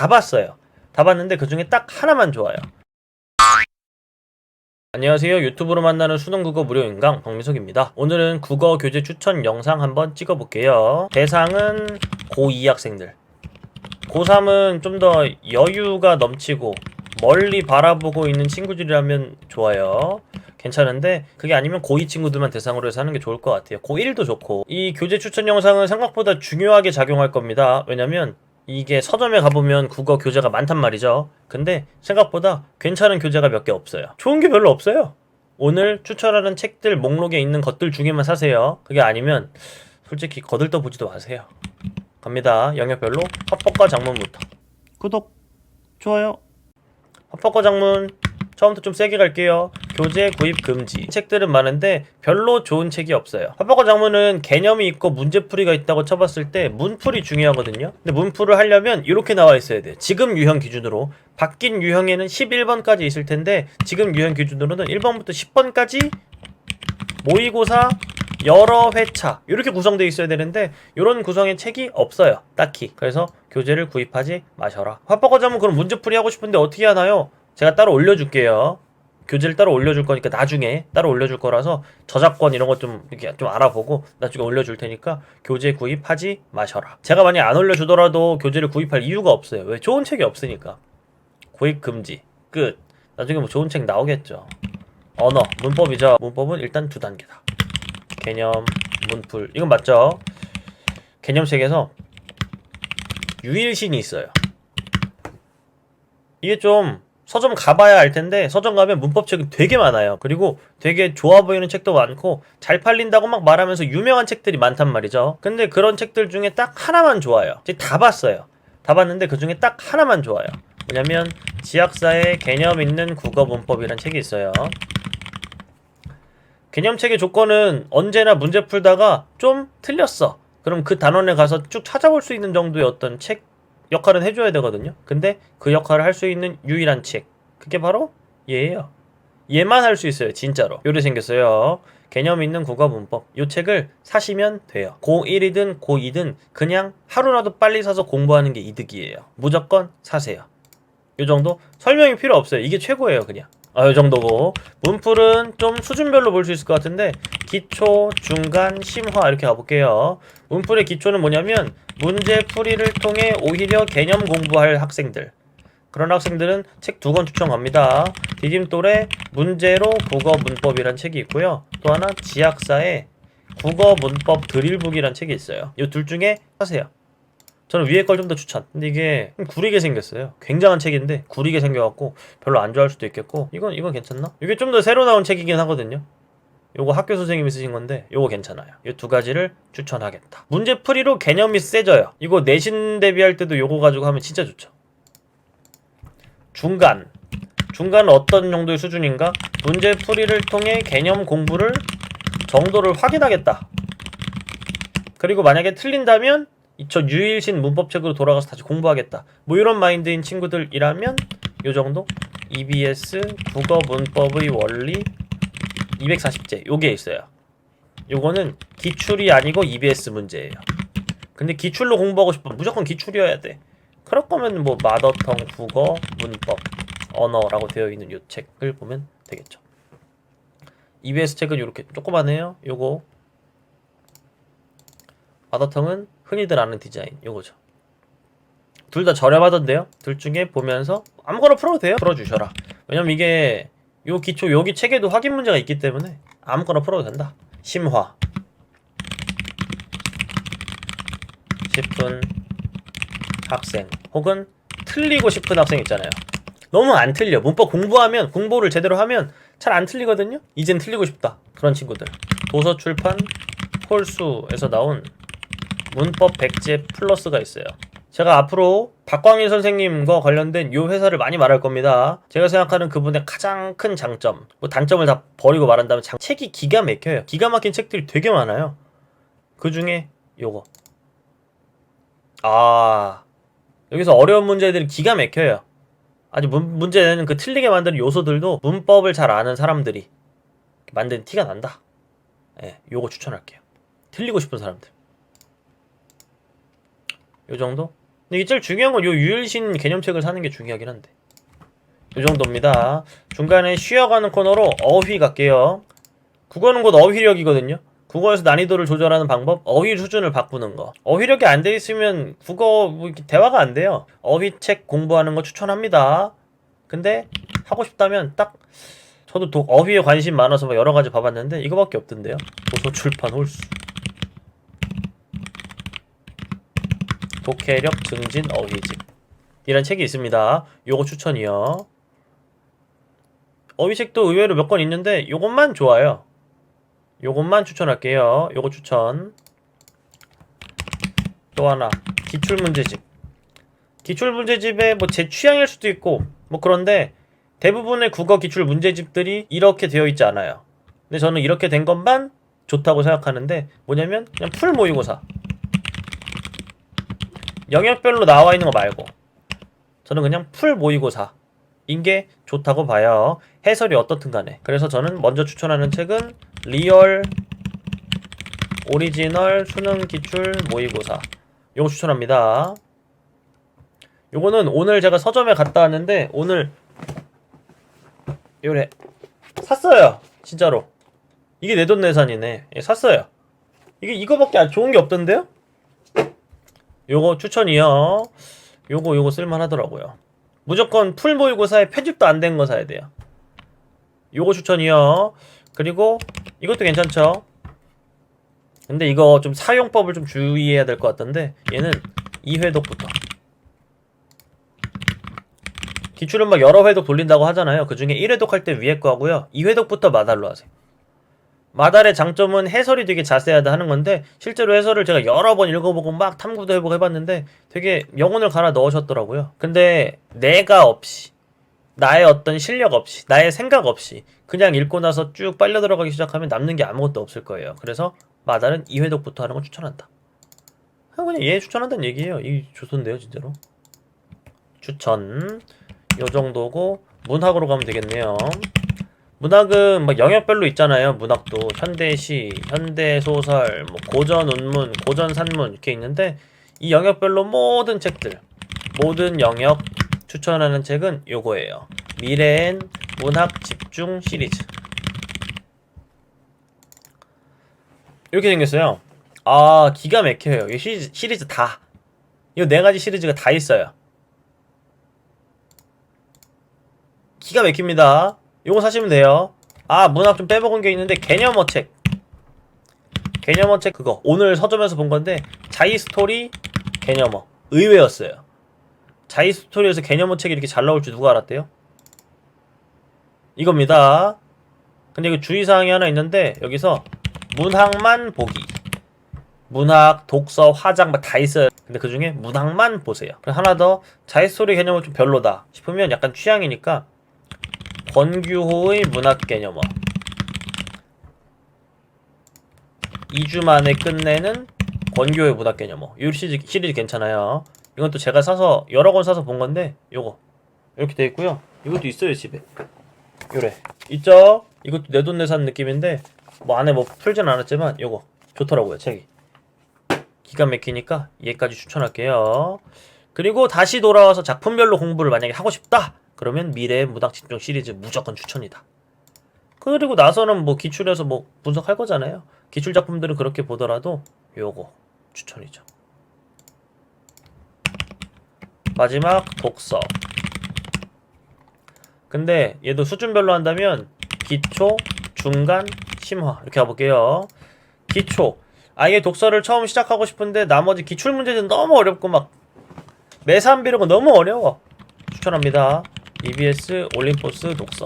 다 봤어요. 다 봤는데 그 중에 딱 하나만 좋아요. 안녕하세요. 유튜브로 만나는 수능국어 무료 인강 박민석입니다. 오늘은 국어 교재 추천 영상 한번 찍어볼게요. 대상은 고2 학생들. 고3은 좀 더 여유가 넘치고 멀리 바라보고 있는 친구들이라면 좋아요. 괜찮은데 그게 아니면 고2 친구들만 대상으로 해서 하는 게 좋을 것 같아요. 고1도 좋고. 이 교재 추천 영상은 생각보다 중요하게 작용할 겁니다. 왜냐면 이게 서점에 가보면 국어 교재가 많단 말이죠. 근데 생각보다 괜찮은 교재가 몇 개 없어요. 좋은 게 별로 없어요. 오늘 추천하는 책들 목록에 있는 것들 중에만 사세요. 그게 아니면 솔직히 거들떠보지도 마세요. 갑니다. 영역별로 합법과 장문부터. 구독, 좋아요. 합법과 장문 처음부터 좀 세게 갈게요. 교재 구입 금지. 책들은 많은데 별로 좋은 책이 없어요. 합법과 장문은 개념이 있고 문제풀이가 있다고 쳐봤을 때 문풀이 중요하거든요. 근데 문풀을 하려면 이렇게 나와 있어야 돼요. 지금 유형 기준으로. 바뀐 유형에는 11번까지 있을 텐데 지금 유형 기준으로는 1번부터 10번까지 모의고사 여러 회차 이렇게 구성되어 있어야 되는데 이런 구성의 책이 없어요. 딱히. 그래서 교재를 구입하지 마셔라. 합법과 장문 그럼 문제풀이 하고 싶은데 어떻게 하나요? 제가 따로 올려줄게요. 교재를 따로 올려줄 거니까 나중에 따로 올려줄 거라서 저작권 이런 거 좀 이렇게 좀 알아보고 나중에 올려줄 테니까 교재 구입하지 마셔라. 제가 만약 안 올려주더라도 교재를 구입할 이유가 없어요. 왜? 좋은 책이 없으니까. 구입 금지. 끝. 나중에 뭐 좋은 책 나오겠죠. 언어, 문법이죠. 문법은 일단 2단계다. 개념, 문풀. 이건 맞죠? 개념책에서 유일신이 있어요. 이게 좀 서점 가봐야 알 텐데 서점 가면 문법책이 되게 많아요. 그리고 되게 좋아 보이는 책도 많고 잘 팔린다고 막 말하면서 유명한 책들이 많단 말이죠. 근데 그런 책들 중에 딱 하나만 좋아요. 제가 다 봤어요. 다 봤는데 그 중에 딱 하나만 좋아요. 뭐냐면 지학사의 개념 있는 국어 문법이란 책이 있어요. 개념책의 조건은 언제나 문제 풀다가 좀 틀렸어. 그럼 그 단원에 가서 쭉 찾아볼 수 있는 정도의 어떤 책 역할은 해줘야 되거든요. 근데 그 역할을 할 수 있는 유일한 책 그게 바로 얘예요. 얘만 할 수 있어요. 진짜로. 요래 생겼어요. 개념 있는 국어 문법. 요 책을 사시면 돼요. 고1이든 고2든 그냥 하루라도 빨리 사서 공부하는 게 이득이에요. 무조건 사세요. 요 정도? 설명이 필요 없어요. 이게 최고예요. 그냥 요 정도고. 문풀은 좀 수준별로 볼 수 있을 것 같은데 기초, 중간, 심화 이렇게 가볼게요. 문풀의 기초는 뭐냐면 문제풀이를 통해 오히려 개념 공부할 학생들, 그런 학생들은 책 2권 추천 갑니다. 디딤돌의 문제로 국어 문법이란 책이 있고요. 또 하나 지학사의 국어 문법 드릴북이란 책이 있어요. 이 둘 중에 사세요. 저는 위에 걸 좀 더 추천. 근데 이게 구리게 생겼어요. 굉장한 책인데 구리게 생겨갖고 별로 안 좋아할 수도 있겠고 이건 괜찮나? 이게 좀 더 새로 나온 책이긴 하거든요. 요거 학교 선생님이 쓰신 건데 요거 괜찮아요. 이 2가지를 추천하겠다. 문제풀이로 개념이 세져요. 이거 내신 대비할 때도 요거 가지고 하면 진짜 좋죠. 중간은 어떤 정도의 수준인가? 문제풀이를 통해 개념 공부를 정도를 확인하겠다. 그리고 만약에 틀린다면 저 유일신 문법책으로 돌아가서 다시 공부하겠다. 뭐 이런 마인드인 친구들이라면 요 정도? EBS 국어 문법의 원리 240제 요게 있어요. 요거는 기출이 아니고 EBS 문제예요. 근데 기출로 공부하고 싶으면 무조건 기출이어야 돼. 그럴 거면 뭐 마더텅 국어 문법 언어라고 되어 있는 요 책을 보면 되겠죠. EBS 책은 요렇게 조그만해요. 요거 마더텅은 흔히들 아는 디자인 요거죠. 둘 다 저렴하던데요. 둘 중에 보면서 아무거나 풀어도 돼요. 풀어주셔라. 왜냐면 이게 요 기초 여기 책에도 확인 문제가 있기 때문에 아무거나 풀어도 된다. 심화 싶은 학생 혹은 틀리고 싶은 학생 있잖아요. 너무 안 틀려. 문법 공부하면 공부를 제대로 하면 잘 안 틀리거든요. 이젠 틀리고 싶다. 그런 친구들. 도서출판 홀수에서 나온 문법 백제 플러스가 있어요. 제가 앞으로 박광일 선생님과 관련된 요 회사를 많이 말할 겁니다. 제가 생각하는 그분의 가장 큰 장점, 뭐 단점을 다 버리고 말한다면 책이 기가 막혀요. 기가 막힌 책들이 되게 많아요. 그 중에 요거. 여기서 어려운 문제들이 기가 막혀요. 아주 문제 내는 그 틀리게 만드는 요소들도 문법을 잘 아는 사람들이 만든 티가 난다. 요거 추천할게요. 틀리고 싶은 사람들. 요 정도? 근데 이게 제일 중요한 건 요 유일신 개념책을 사는 게 중요하긴 한데. 요 정도입니다. 중간에 쉬어가는 코너로 어휘 갈게요. 국어는 곧 어휘력이거든요. 국어에서 난이도를 조절하는 방법, 어휘 수준을 바꾸는 거. 어휘력이 안 돼 있으면 국어 뭐 이렇게 대화가 안 돼요. 어휘책 공부하는 거 추천합니다. 근데 하고 싶다면 딱 저도 어휘에 관심 많아서 막 여러 가지 봐봤는데 이거밖에 없던데요. 도서출판 홀수. 독해력 증진 어휘집. 이런 책이 있습니다. 요거 추천이요. 어휘책도 의외로 몇 권 있는데 요것만 좋아요. 요것만 추천할게요. 요거 추천. 또 하나 기출문제집. 기출문제집에 뭐 제 취향일 수도 있고 뭐 그런데 대부분의 국어 기출 문제집들이 이렇게 되어 있지 않아요. 근데 저는 이렇게 된 것만 좋다고 생각하는데 뭐냐면 그냥 풀 모의고사. 영역별로 나와 있는 거 말고 저는 그냥 풀 모의고사 인게 좋다고 봐요. 해설이 어떻든 간에. 그래서 저는 먼저 추천하는 책은 리얼 오리지널 수능 기출 모의고사. 요거 추천합니다. 요거는 오늘 제가 서점에 갔다 왔는데 오늘 요래 샀어요. 진짜로. 이게 내돈내산이네. 예, 샀어요. 이게 이거밖에 좋은 게 없던데요? 요거 추천이요. 요거 쓸만하더라고요. 무조건 풀 모의고사에 편집도 안 된 거 사야 돼요. 요거 추천이요. 그리고 이것도 괜찮죠? 근데 이거 좀 사용법을 좀 주의해야 될 것 같던데 얘는 2회독부터 기출은 막 여러 회독 돌린다고 하잖아요. 그 중에 1회독 할 때 위에 거 하고요. 2회독부터 마달로 하세요. 마달의 장점은 해설이 되게 자세하다 하는 건데 실제로 해설을 제가 여러 번 읽어보고 막 탐구도 해보고 해봤는데 되게 영혼을 갈아 넣으셨더라고요. 근데 내가 없이 나의 어떤 실력 없이 나의 생각 없이 그냥 읽고 나서 쭉 빨려 들어가기 시작하면 남는 게 아무것도 없을 거예요. 그래서 마달은 2회독부터 하는 걸 추천한다. 그냥 얘 추천한다는 얘기예요. 이 좋던데요 진짜로. 추천 요 정도고 문학으로 가면 되겠네요. 문학은 막 영역별로 있잖아요. 문학도 현대시, 현대소설, 뭐 고전운문, 고전산문 이렇게 있는데 이 영역별로 모든 책들, 모든 영역 추천하는 책은 요거예요. 미래엔 문학 집중 시리즈. 이렇게 생겼어요. 아 기가 막혀요. 이 시리즈 다. 이 4가지 시리즈가 다 있어요. 기가 막힙니다. 요거 사시면 돼요. 아 문학 좀 빼먹은 게 있는데 개념어 책. 개념어 책 그거 오늘 서점에서 본 건데 자이스토리 개념어 의외였어요. 자이스토리에서 개념어 책이 이렇게 잘 나올 줄 누가 알았대요? 이겁니다. 근데 이거 주의사항이 하나 있는데 여기서 문학만 보기 문학, 독서, 화장 막 다 있어요. 근데 그 중에 문학만 보세요. 그리고 하나 더 자이스토리 개념은 좀 별로다 싶으면 약간 취향이니까 권규호의 문학 개념어 2주 만에 끝내는 권규호의 문학 개념어 이 시리즈 괜찮아요. 이건 또 제가 사서 여러 권 사서 본 건데 요거 이렇게 돼 있고요. 이것도 있어요 집에. 요래 있죠? 이것도 내돈내산 느낌인데 뭐 안에 뭐 풀진 않았지만 요거 좋더라고요 책이. 기가 막히니까 얘까지 추천할게요. 그리고 다시 돌아와서 작품별로 공부를 만약에 하고 싶다 그러면 미래의 문학 집중 시리즈 무조건 추천이다. 그리고 나서는 뭐 기출해서 뭐 분석할 거잖아요. 기출 작품들은 그렇게 보더라도 요거 추천이죠. 마지막 독서. 근데 얘도 수준별로 한다면 기초, 중간, 심화 이렇게 가볼게요. 기초. 아예 독서를 처음 시작하고 싶은데 나머지 기출문제는 너무 어렵고 막 매산 비료가 너무 어려워. 추천합니다. EBS 올림포스 독서.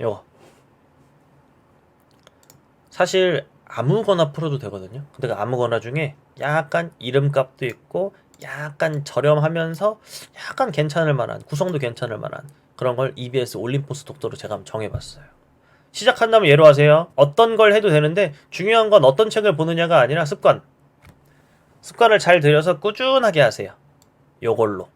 요거. 사실 아무거나 풀어도 되거든요. 근데 그 아무거나 중에 약간 이름값도 있고 약간 저렴하면서 약간 괜찮을 만한 구성도 괜찮을 만한 그런 걸 EBS 올림포스 독서로 제가 한번 정해봤어요. 시작한다면 예로 하세요. 어떤 걸 해도 되는데 중요한 건 어떤 책을 보느냐가 아니라 습관. 습관을 잘 들여서 꾸준하게 하세요. 요걸로.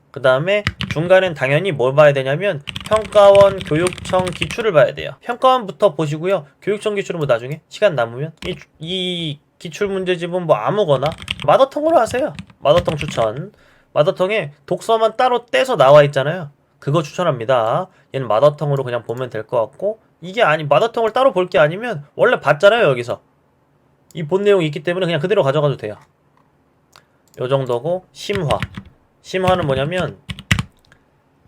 그 다음에 중간엔 당연히 뭘 봐야 되냐면 평가원, 교육청 기출을 봐야 돼요. 평가원부터 보시고요. 교육청 기출은 뭐 나중에 시간 남으면 이 기출문제집은 뭐 아무거나 마더텅으로 하세요. 마더텅 추천. 마더텅에 독서만 따로 떼서 나와 있잖아요. 그거 추천합니다. 얘는 마더텅으로 그냥 보면 될 것 같고, 이게 아니 마더텅을 따로 볼 게 아니면 원래 봤잖아요. 여기서 이 본 내용이 있기 때문에 그냥 그대로 가져가도 돼요. 요 정도고. 심화. 심화는 뭐냐면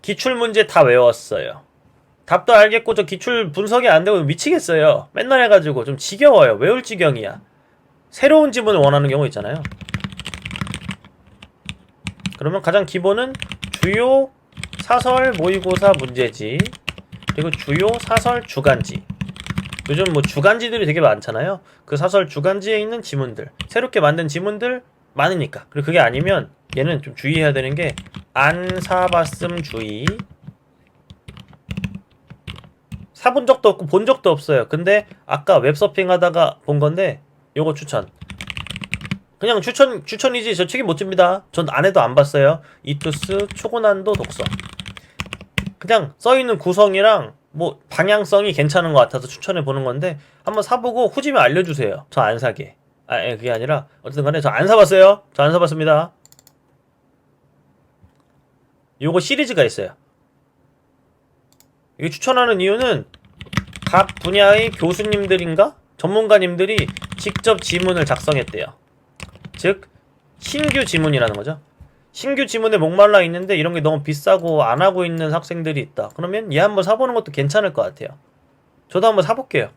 기출문제 다 외웠어요. 답도 알겠고 저 기출 분석이 안 되고 미치겠어요. 맨날 해가지고 좀 지겨워요. 외울 지경이야. 새로운 지문을 원하는 경우 있잖아요. 그러면 가장 기본은 주요 사설 모의고사 문제지, 그리고 주요 사설 주간지. 요즘 뭐 주간지들이 되게 많잖아요. 그 사설 주간지에 있는 지문들, 새롭게 만든 지문들 많으니까. 그리고 그게 아니면 얘는 좀 주의해야 되는 게 안 사봤음 주의. 사본 적도 없고 본 적도 없어요. 근데 아까 웹서핑 하다가 본 건데 요거 추천. 그냥 추천이지 저 책임 못 집니다. 전 안 해도 안 봤어요. 이투스 초고난도 독서. 그냥 써있는 구성이랑 뭐 방향성이 괜찮은 것 같아서 추천해 보는 건데 한번 사보고 후지면 알려주세요. 저 안 사게. 그게 아니라 어쨌든 간에 저 안 사봤어요. 저 안 사봤습니다. 요거 시리즈가 있어요. 이게 추천하는 이유는 각 분야의 교수님들인가? 전문가님들이 직접 지문을 작성했대요. 즉 신규 지문이라는 거죠. 신규 지문에 목말라 있는데 이런 게 너무 비싸고 안 하고 있는 학생들이 있다. 그러면 얘 한번 사보는 것도 괜찮을 것 같아요. 저도 한번 사볼게요.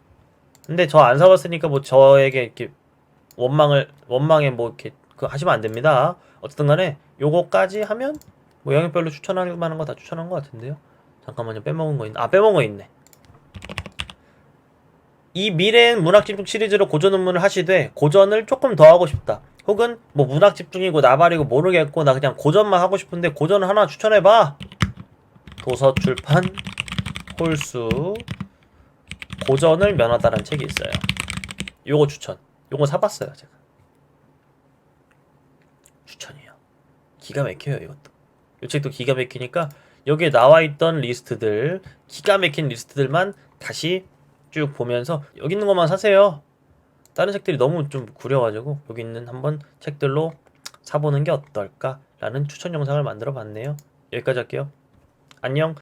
근데 저 안 사봤으니까 뭐 저에게 이렇게 원망에 뭐 이렇게 하시면 안 됩니다. 어쨌든 간에 요거까지 하면 뭐 영역별로 추천할 만한 거 다 추천한 것 같은데요. 잠깐만요. 빼먹은 거 있나? 빼먹은 거 있네. 이 미래엔 문학 집중 시리즈로 고전 논문을 하시되 고전을 조금 더 하고 싶다. 혹은 뭐 문학 집중이고 나발이고 모르겠고 나 그냥 고전만 하고 싶은데 고전을 하나 추천해봐. 도서출판 홀수 고전을 면하다라는 책이 있어요. 요거 추천. 요거 사봤어요 제가. 추천이에요. 기가 막혀요 이것도. 이 책도 기가 막히니까 여기에 나와있던 리스트들, 기가 막힌 리스트들만 다시 쭉 보면서 여기 있는 것만 사세요. 다른 책들이 너무 좀 구려가지고 여기 있는 한번 책들로 사보는 게 어떨까 라는 추천 영상을 만들어 봤네요. 여기까지 할게요. 안녕.